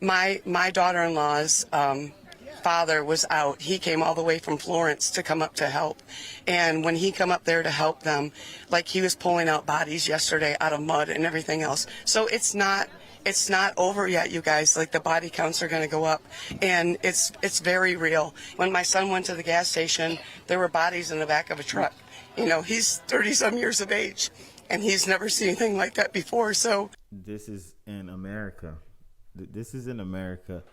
My daughter-in-law's father was out. He came all the way from Florence to come up to help. And when he come up there to help them, like he was pulling out bodies yesterday out of mud and everything else. So it's not over yet, you guys. Like, the body counts are going to go up, and it's very real. When my son went to the gas station, there were bodies in the back of a truck. You know, he's 30-some years of age, and he's never seen anything like that before. So this is in America. This is in America.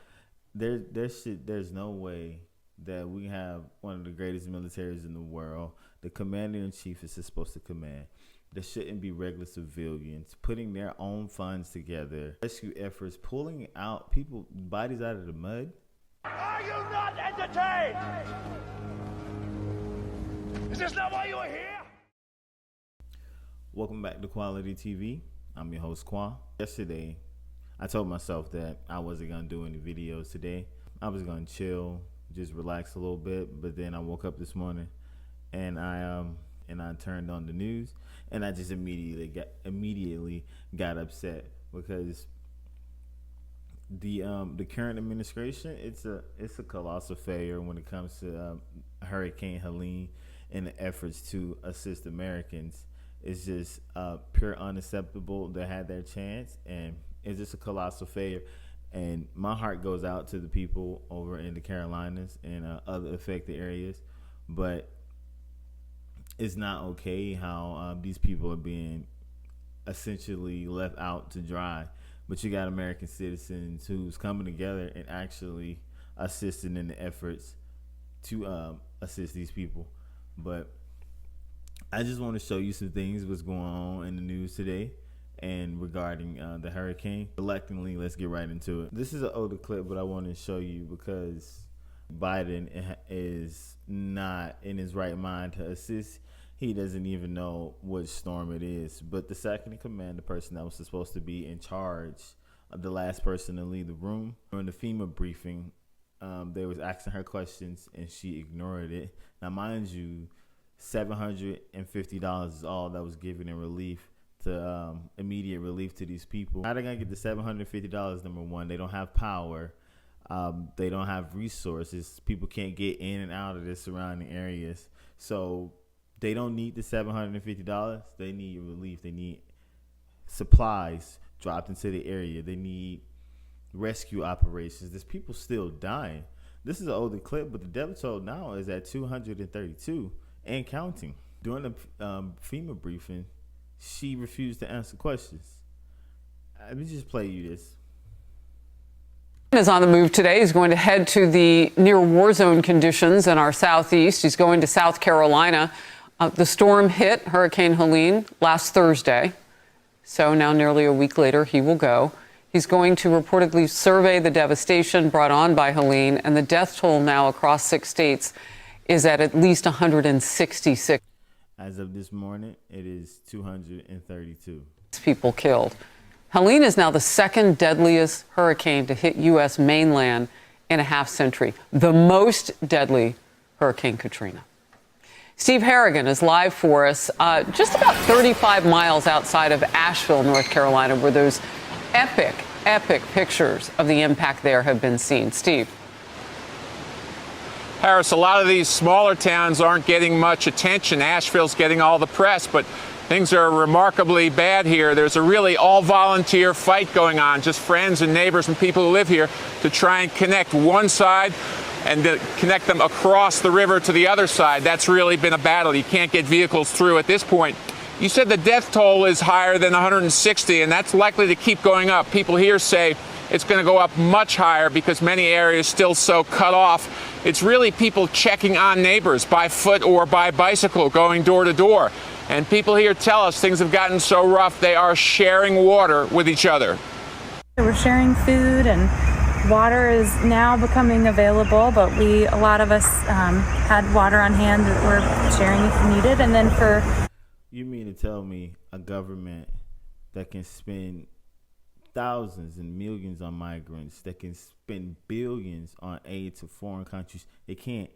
There's no way that we have one of the greatest militaries in the world. The commander-in-chief is supposed to command. There shouldn't be regular civilians putting their own funds together. Rescue efforts, pulling out people, bodies out of the mud. Are you not entertained? Is this not why you are here? Welcome back to Quality TV. I'm your host, Qua. Yesterday, I told myself that I wasn't going to do any videos today. I was going to chill, just relax a little bit. But then I woke up this morning and I turned on the news, and I just immediately got upset because the current administration, it's a colossal failure when it comes to Hurricane Helene and the efforts to assist Americans. It's just pure unacceptable. They had their chance, and it's just a colossal failure. And my heart goes out to the people over in the Carolinas and other affected areas, but it's not okay how these people are being essentially left out to dry. But you got American citizens who's coming together and actually assisting in the efforts to assist these people. But I just want to show you some things what's going on in the news today and regarding the hurricane. Reluctantly, let's get right into it. This is an older clip, but I want to show you because Biden is not in his right mind to assist. He doesn't even know what storm it is. But the second in command, the person that was supposed to be in charge, the last person to leave the room, during the FEMA briefing, they was asking her questions and she ignored it. Now, mind you, $750 is all that was given in relief to immediate relief to these people. How are they gonna get the $750? Number one, they don't have power. They don't have resources. People can't get in and out of the surrounding areas. So they don't need the $750. They need relief. They need supplies dropped into the area. They need rescue operations. There's people still dying. This is an older clip, but the death toll now is at 232 and counting. During the FEMA briefing, she refused to answer questions. Let me just play you this. Is on the move today. He's going to head to the near war zone conditions in our southeast. He's going to South Carolina. The storm hit Hurricane Helene last Thursday. So now nearly a week later, he will go. He's going to reportedly survey the devastation brought on by Helene, and the death toll now across 6 states is at least 166. As of this morning, it is 232 people killed. Helene is now the second deadliest hurricane to hit U.S. mainland in a half century, the most deadly Hurricane Katrina. Steve Harrigan is live for us, just about 35 miles outside of Asheville, North Carolina, where those epic pictures of the impact there have been seen. Steve. Harris, a lot of these smaller towns aren't getting much attention. Asheville's getting all the press, but things are remarkably bad here. There's a really all-volunteer fight going on, just friends and neighbors and people who live here to try and connect one side and to connect them across the river to the other side. That's really been a battle. You can't get vehicles through at this point. You said the death toll is higher than 160, and that's likely to keep going up. People here say it's going to go up much higher because many areas still so cut off. It's really people checking on neighbors by foot or by bicycle, going door to door. And people here tell us things have gotten so rough they are sharing water with each other. We're sharing food, and water is now becoming available, but a lot of us had water on hand that we're sharing if needed. And then You mean to tell me a government that can spend thousands and millions on migrants, that can spend billions on aid to foreign countries, they can't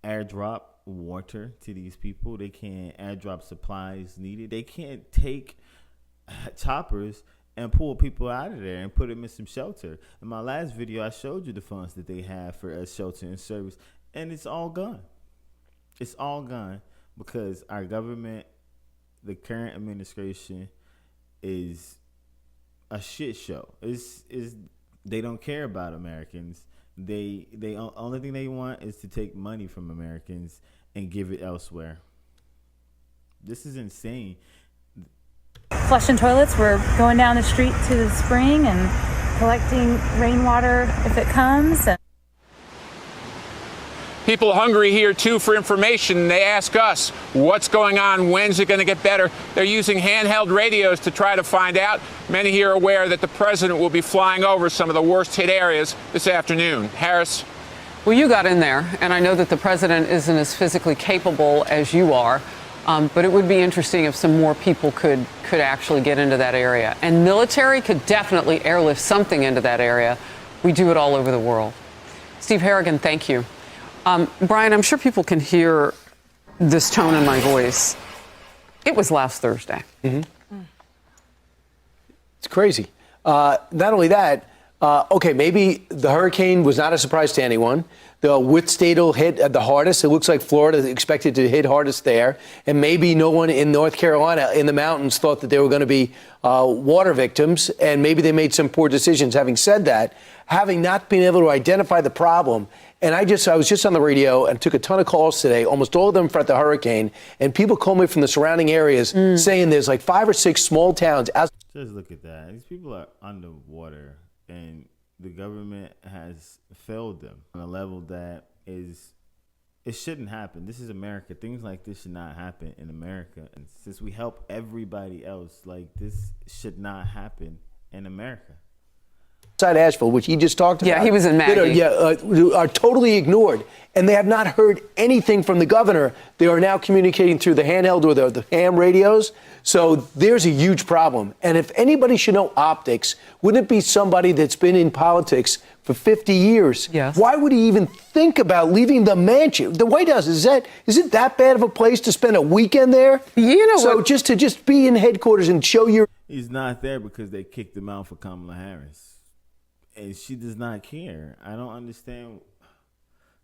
airdrop water to these people? They can't airdrop supplies needed? They can't take choppers and pull people out of there and put them in some shelter. In my last video, I showed you the funds that they have for shelter and service, and it's all gone. It's all gone because our government, the current administration, is a shit show. They don't care about Americans. They only thing they want is to take money from Americans and give it elsewhere. This is insane. Flushing toilets, we're going down the street to the spring and collecting rainwater if it comes. People hungry here, too, for information. They ask us, what's going on? When's it going to get better? They're using handheld radios to try to find out. Many here are aware that the president will be flying over some of the worst-hit areas this afternoon. Harris? Well, you got in there, and I know that the president isn't as physically capable as you are, but it would be interesting if some more people could actually get into that area. And military could definitely airlift something into that area. We do it all over the world. Steve Harrigan, thank you. Brian, I'm sure people can hear this tone in my voice. It was last Thursday. Mm-hmm. It's crazy. Not only that, okay, maybe the hurricane was not a surprise to anyone. The which state will hit the hardest? It looks like Florida is expected to hit hardest there. And maybe no one in North Carolina in the mountains thought that they were going to be water victims. And maybe they made some poor decisions. Having said that, having not been able to identify the problem, and I was just on the radio and took a ton of calls today, almost all of them for the hurricane, and people call me from the surrounding areas saying there's like 5 or 6 small towns. Just look at that. These people are underwater, and the government has failed them on a level that it shouldn't happen. This is America. Things like this should not happen in America. And since we help everybody else, like, this should not happen in America. Outside Asheville, which he just talked about. Yeah, he was in Maggie. Are totally ignored. And they have not heard anything from the governor. They are now communicating through the handheld or the ham radios. So there's a huge problem. And if anybody should know optics, wouldn't it be somebody that's been in politics for 50 years? Yes. Why would he even think about leaving the mansion? The White House, is it that bad of a place to spend a weekend there? You know so what? just to be in headquarters and show your... He's not there because they kicked him out for Kamala Harris. And she does not care. I don't understand.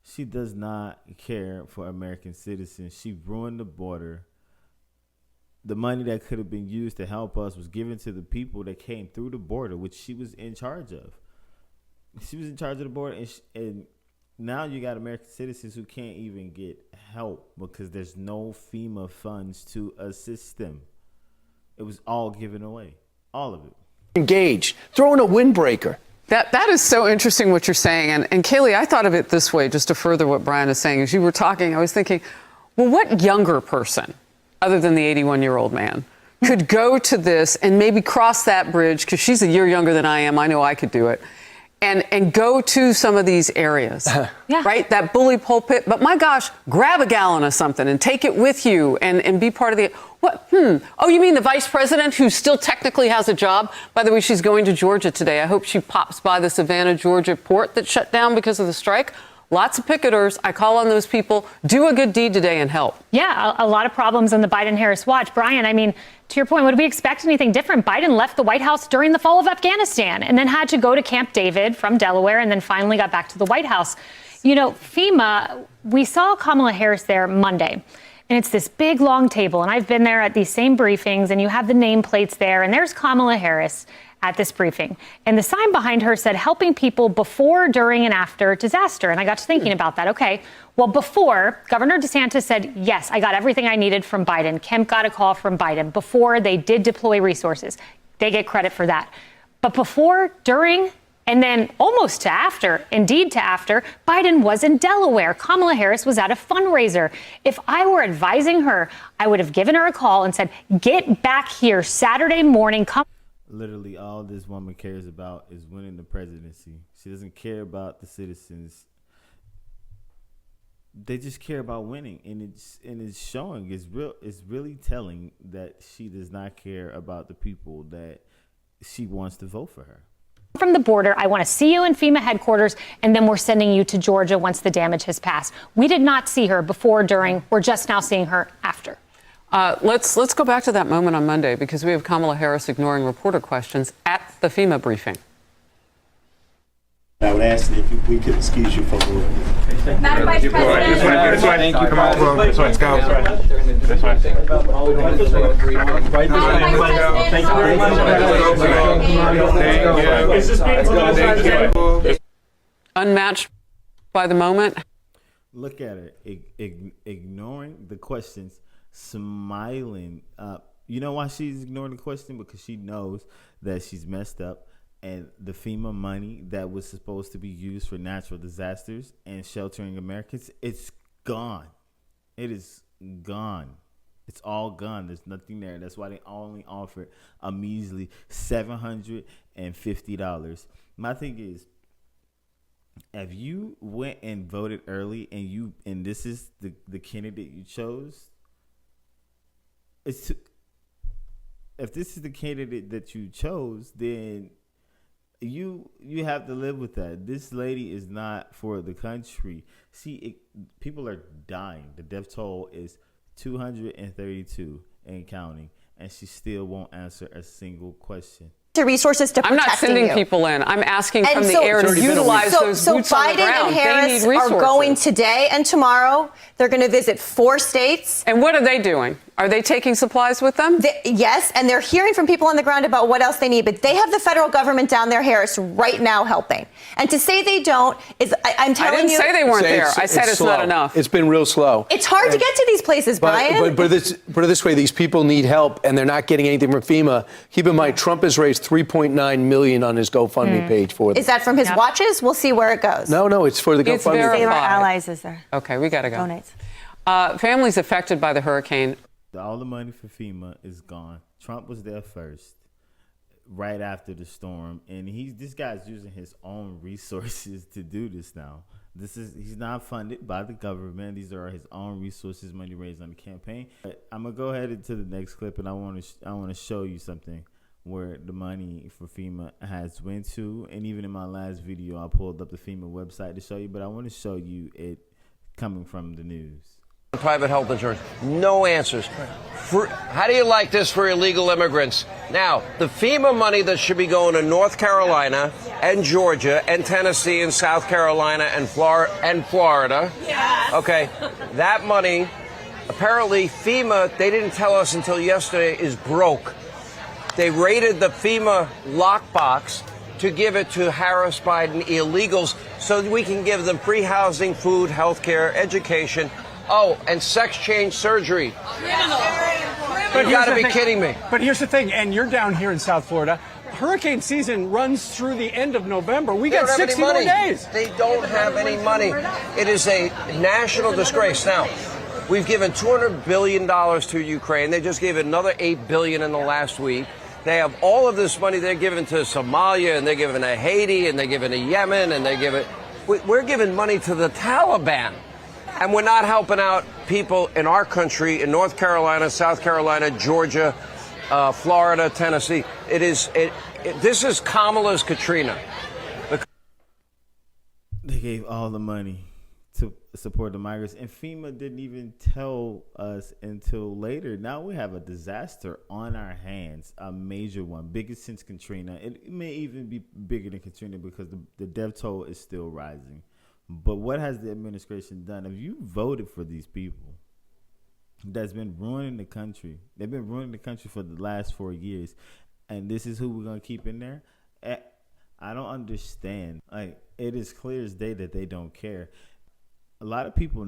She does not care for American citizens. She ruined the border. The money that could have been used to help us was given to the people that came through the border, which she was in charge of. She was in charge of the border, and now you got American citizens who can't even get help because there's no FEMA funds to assist them. It was all given away, all of it. Engaged, throw in a windbreaker. That is so interesting what you're saying. And Kaylee, I thought of it this way, just to further what Brian is saying. As you were talking, I was thinking, well, what younger person, other than the 81-year-old man, could go to this and maybe cross that bridge, because she's a year younger than I am. I know I could do it. And go to some of these areas, right? That bully pulpit. But my gosh, grab a gallon of something and take it with you and be part of the... What? Oh, you mean the vice president who still technically has a job? By the way, she's going to Georgia today. I hope she pops by the Savannah, Georgia port that shut down because of the strike. Lots of picketers. I call on those people. Do a good deed today and help. Yeah, a lot of problems in the Biden-Harris watch. Brian, I mean, to your point, would we expect anything different? Biden left the White House during the fall of Afghanistan and then had to go to Camp David from Delaware and then finally got back to the White House. You know, FEMA, we saw Kamala Harris there Monday. And it's this big, long table. And I've been there at these same briefings, and you have the nameplates there. And there's Kamala Harris at this briefing. And the sign behind her said, helping people before, during, and after disaster. And I got to thinking about that. Okay, well, before, Governor DeSantis said, yes, I got everything I needed from Biden. Kemp got a call from Biden. Before, they did deploy resources. They get credit for that. But before, during, and then almost to after, indeed to after, Biden was in Delaware. Kamala Harris was at a fundraiser. If I were advising her, I would have given her a call and said, get back here Saturday morning. Come. Literally all this woman cares about is winning the presidency. She doesn't care about the citizens. They just care about winning, and it's showing. It's really telling that she does not care about the people that she wants to vote for her. From the border, I want to see you in FEMA headquarters, and then we're sending you to Georgia once the damage has passed. We did not see her before, during. We're just now seeing her after. Let's go back to that moment on Monday because we have Kamala Harris ignoring reporter questions at the FEMA briefing. I would ask if we could excuse you for a moment. Madam Vice President. This way. Thank you. Come on, this way. Let's go. This way. Thank you very much. Unmatched by the moment. Look at her, ignoring the questions, smiling. You know why she's ignoring the question? Because she knows that she's messed up. And the FEMA money that was supposed to be used for natural disasters and sheltering Americans, it's gone. It is gone. It's all gone. There's nothing there. That's why they only offered a measly $750. My thing is, if you went and voted early and this is the candidate you chose, if this is the candidate that you chose, then you have to live with that. This lady is not for the country. See, people are dying. The death toll is 232 and counting, and she still won't answer a single question. To resources to I'm not protecting sending you. people in. I'm asking And from the so- air to utilize those boots on the Biden ground. and Harris They need are resources. going today and tomorrow. They're going to visit 4 states. And what are they doing? Are they taking supplies with them? Yes, and they're hearing from people on the ground about what else they need. But they have the federal government down there, Harris, right now helping. And to say they don't is, I'm telling you. I didn't say they weren't there. I said it's not slow. enough. It's been real slow. It's hard to get to these places, Brian. But put it this way, these people need help, and they're not getting anything from FEMA. Keep in mind, Trump has raised $3.9 million on his GoFundMe page for them. Is that from his watches? We'll see where it goes. No, it's for the It's GoFundMe. verified. Save our allies is there. Okay, we got to go. Donates. Families affected by the hurricane. All the money for FEMA is gone. Trump was there first, right after the storm, and this guy's using his own resources to do this now. He's not funded by the government. These are his own resources, money raised on the campaign. But I'm gonna go ahead into the next clip, and I want to show you something where the money for FEMA has went to. And even in my last video, I pulled up the FEMA website to show you, but I want to show you it coming from the news. Private health insurance, no answers. How do you like this for illegal immigrants? Now, the FEMA money that should be going to North Carolina and Georgia and Tennessee and South Carolina and Florida. Yes. Okay, that money, apparently FEMA, they didn't tell us until yesterday, is broke. They raided the FEMA lockbox to give it to Harris Biden illegals so that we can give them free housing, food, health care, education. Oh, and sex change surgery. But you gotta be kidding me. But here's the thing, and you're down here in South Florida. Hurricane season runs through the end of November. We got 60 more days. They don't have any money. It is a national disgrace. Now, we've given $200 billion to Ukraine. They just gave another $8 billion in the last week. They have all of this money they're giving to Somalia, and they're giving to Haiti, and they're giving to Yemen, and we're giving money to the Taliban. And we're not helping out people in our country, in North Carolina, South Carolina, Georgia, Florida, Tennessee. This is Kamala's Katrina. They gave all the money to support the migrants, and FEMA didn't even tell us until later. Now we have a disaster on our hands, a major one, biggest since Katrina. It may even be bigger than Katrina because the death toll is still rising. But what has the administration done? If you voted for these people that's been ruining the country, they've been ruining the country for the last 4 years, and this is who we're going to keep in there? I don't understand. Like, it is clear as day that they don't care. A lot of people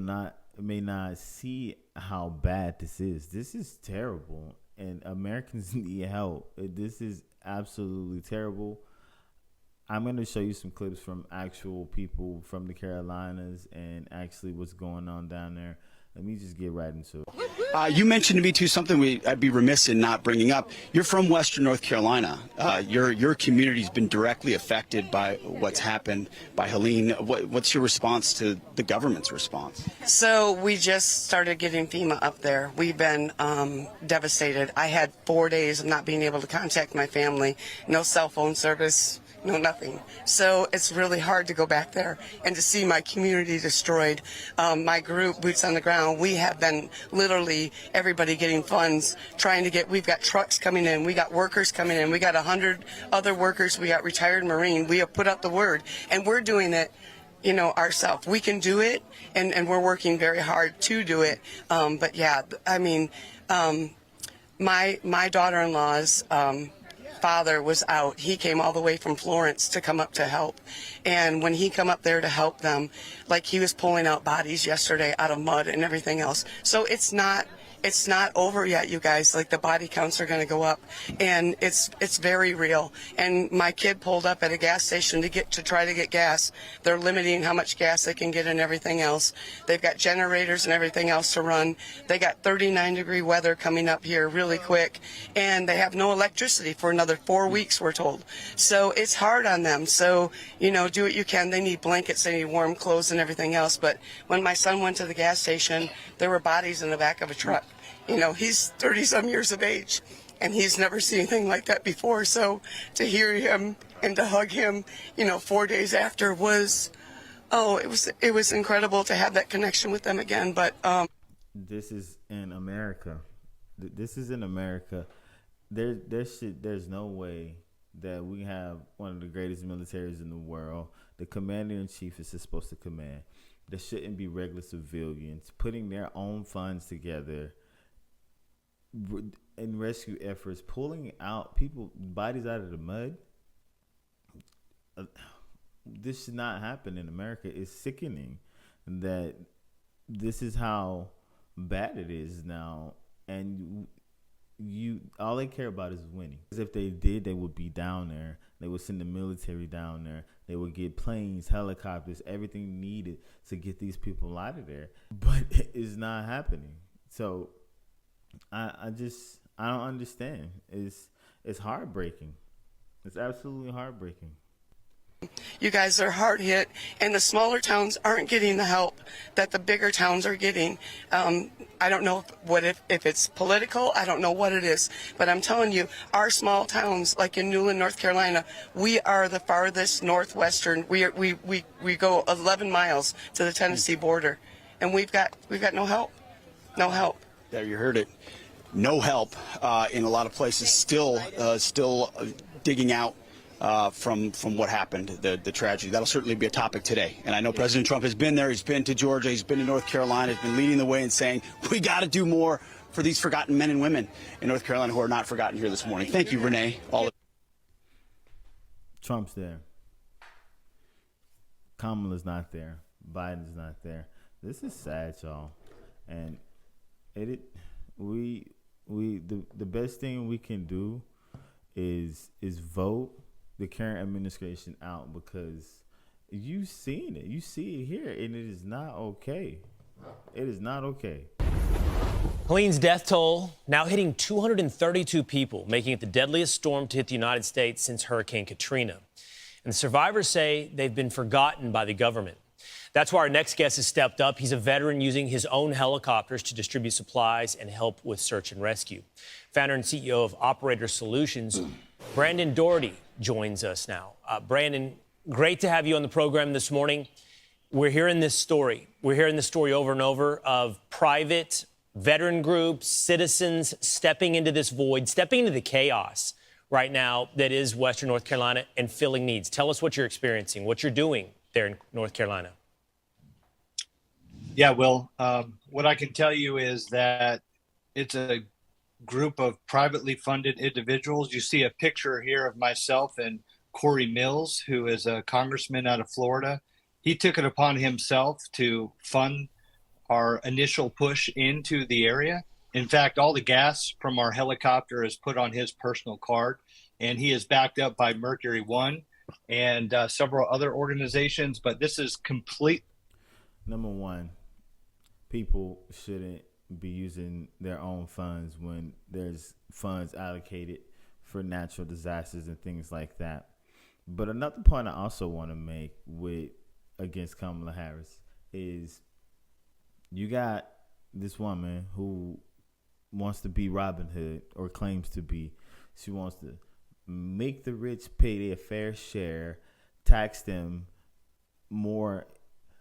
may not see how bad this is. This is terrible, and Americans need help. This is absolutely terrible. I'm going to show you some clips from actual people from the Carolinas and actually what's going on down there. Let me just get right into it. You mentioned to me, too, something I'd be remiss in not bringing up. You're from Western North Carolina. Your community's been directly affected by what's happened by Helene. What's your response to the government's response? So we just started getting FEMA up there. We've been devastated. I had 4 days of not being able to contact my family. No cell phone service. no nothing. So it's really hard to go back there and to see my community destroyed. My group, Boots on the Ground, we have been literally everybody getting funds, trying to get, we've got trucks coming in, we got workers coming in, we got 100 other workers, we got retired Marine, we have put out the word, and we're doing it, you know, ourselves. We can do it, and we're working very hard to do it. But yeah, I mean, my daughter-in-law's father was out. He came all the way from Florence to come up to help. And when he come up there to help them, like he was pulling out bodies yesterday out of mud and everything else. So it's not over yet, you guys. Like, the body counts are going to go up, and it's very real. And my kid pulled up at a gas station to try to get gas. They're limiting how much gas they can get and everything else. They've got generators and everything else to run. They got 39-degree weather coming up here really quick, and they have no electricity for another 4 weeks, we're told. So it's hard on them. So, you know, do what you can. They need blankets, they need warm clothes and everything else. But when my son went to the gas station, there were bodies in the back of a truck. You know, he's 30-some years of age, and he's never seen anything like that before. So to hear him and to hug him, you know, 4 days after was, it was incredible to have that connection with them again. But this is in America. This is in America. There's no way that we have one of the greatest militaries in the world. The commander-in-chief is supposed to command. There shouldn't be regular civilians putting their own funds together in rescue efforts, pulling out bodies out of the mud. This should not happen in America. It's sickening that this is how bad it is now, and all they care about is winning. If they did, they would be down there. They would send the military down there. They would get planes, helicopters, everything needed to get these people out of there. But it's not happening. So I don't understand. It's heartbreaking. It's absolutely heartbreaking. you guys are hard hit, and the smaller towns aren't getting the help that the bigger towns are getting. I don't know if it's political. I don't know what it is, but I'm telling you, our small towns, like in Newland, North Carolina, we are the farthest northwestern. We go 11 miles to the Tennessee border, and we've got no help. No help. There, you heard it. No help in a lot of places. Still digging out from what happened, the tragedy. That'll certainly be a topic today. And I know President Trump has been there. He's been to Georgia. He's been to North Carolina. He's been leading the way and saying, we got to do more for these forgotten men and women in North Carolina who are not forgotten here this morning. Thank you, Renee. Trump's there. Kamala's not there. Biden's not there. This is sad, y'all. And the best thing we can do is vote the current administration out, because you've seen it. You see it here, and it is not okay. It is not okay. Helene's death toll now hitting 232 people, making it the deadliest storm to hit the United States since Hurricane Katrina. And the survivors say they've been forgotten by the government. That's why our next guest has stepped up. He's a veteran using his own helicopters to distribute supplies and help with search and rescue. Founder and CEO of Operator Solutions, Brandon Doherty, joins us now. Brandon, great to have you on the program this morning. We're hearing this story. We're hearing this story over and over of private veteran groups, citizens stepping into this void, stepping into the chaos right now that is Western North Carolina and filling needs. Tell us what you're experiencing, what you're doing there in North Carolina. Yeah, well, what I can tell you is that it's a group of privately funded individuals. You see a picture here of myself and Corey Mills, who is a congressman out of Florida. He took it upon himself to fund our initial push into the area. In fact, all the gas from our helicopter is put on his personal card, and he is backed up by Mercury One and several other organizations. But this is complete. Number one, people shouldn't be using their own funds when there's funds allocated for natural disasters and things like that. But another point I also want to make against Kamala Harris is you got this woman who wants to be Robin Hood, or claims to be. She wants to make the rich pay their fair share, tax them more.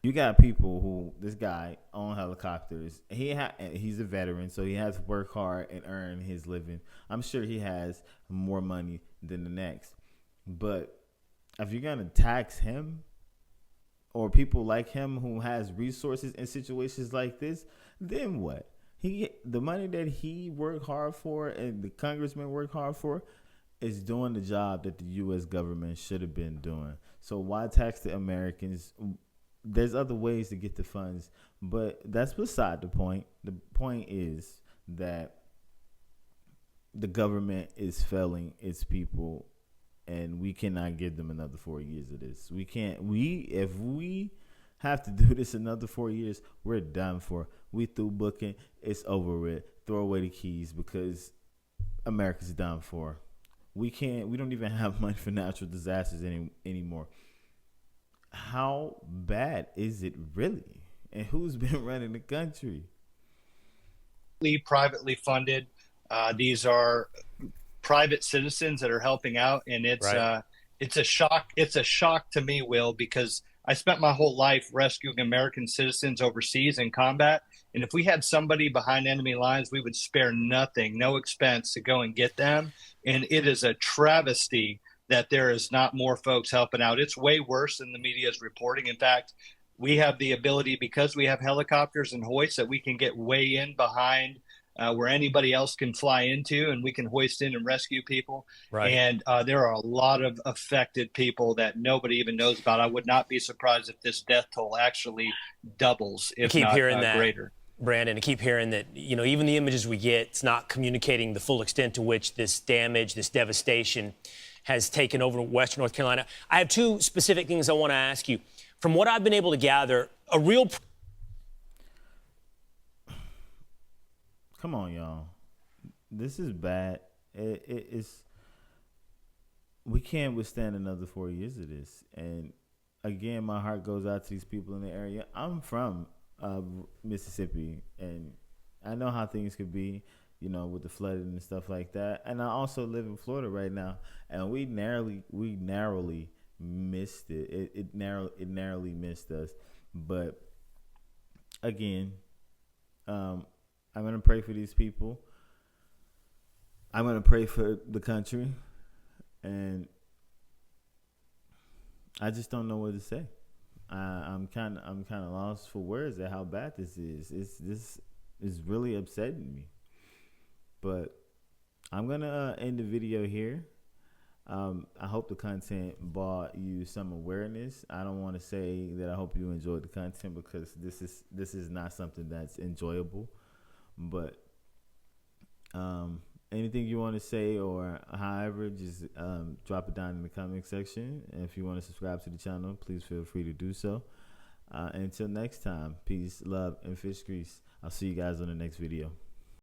You got people who, this guy on helicopters, he's a veteran, so he has to work hard and earn his living. I'm sure he has more money than the next. But if you're going to tax him or people like him who has resources in situations like this, then what? The money that he worked hard for and the congressman worked hard for is doing the job that the U.S. government should have been doing. So why tax the Americans? There's other ways to get the funds, but that's beside the point. The point is that the government is failing its people, and we cannot give them another 4 years of this. We can't. If we have to do this another 4 years, we're done for. We through booking. It's over with. Throw away the keys because America's done for. We don't even have money for natural disasters anymore. How bad is it really? And who's been running the country? Privately funded. These are private citizens that are helping out, and it's a shock. It's a shock to me, Will, because I spent my whole life rescuing American citizens overseas in combat. And if we had somebody behind enemy lines, we would spare nothing, no expense to go and get them. And it is a travesty that there is not more folks helping out. It's way worse than the media is reporting. In fact, we have the ability, because we have helicopters and hoists, that we can get way in behind where anybody else can fly into, and we can hoist in and rescue people. Right. And there are a lot of affected people that nobody even knows about. I would not be surprised if this death toll actually doubles, if not greater. Brandon, I keep hearing that, even the images we get, it's not communicating the full extent to which this damage, this devastation has taken over Western North Carolina. I have two specific things I want to ask you. From what I've been able to gather, Come on, y'all. This is bad. It's we can't withstand another 4 years of this. And again, my heart goes out to these people in the area. I'm from Mississippi, and I know how things could be, with the flooding and stuff like that. And I also live in Florida right now, and we narrowly missed it. It narrowly missed us. But again, I'm gonna pray for these people. I'm gonna pray for the country, and I just don't know what to say. I'm kind of lost for words at how bad this is. This is really upsetting me. But I'm gonna end the video here. I hope the content brought you some awareness. I don't want to say that I hope you enjoyed the content, because this is not something that's enjoyable. But anything you want to say or however, just drop it down in the comment section. And if you want to subscribe to the channel, please feel free to do so. Until next time, peace, love, and fish grease. I'll see you guys on the next video.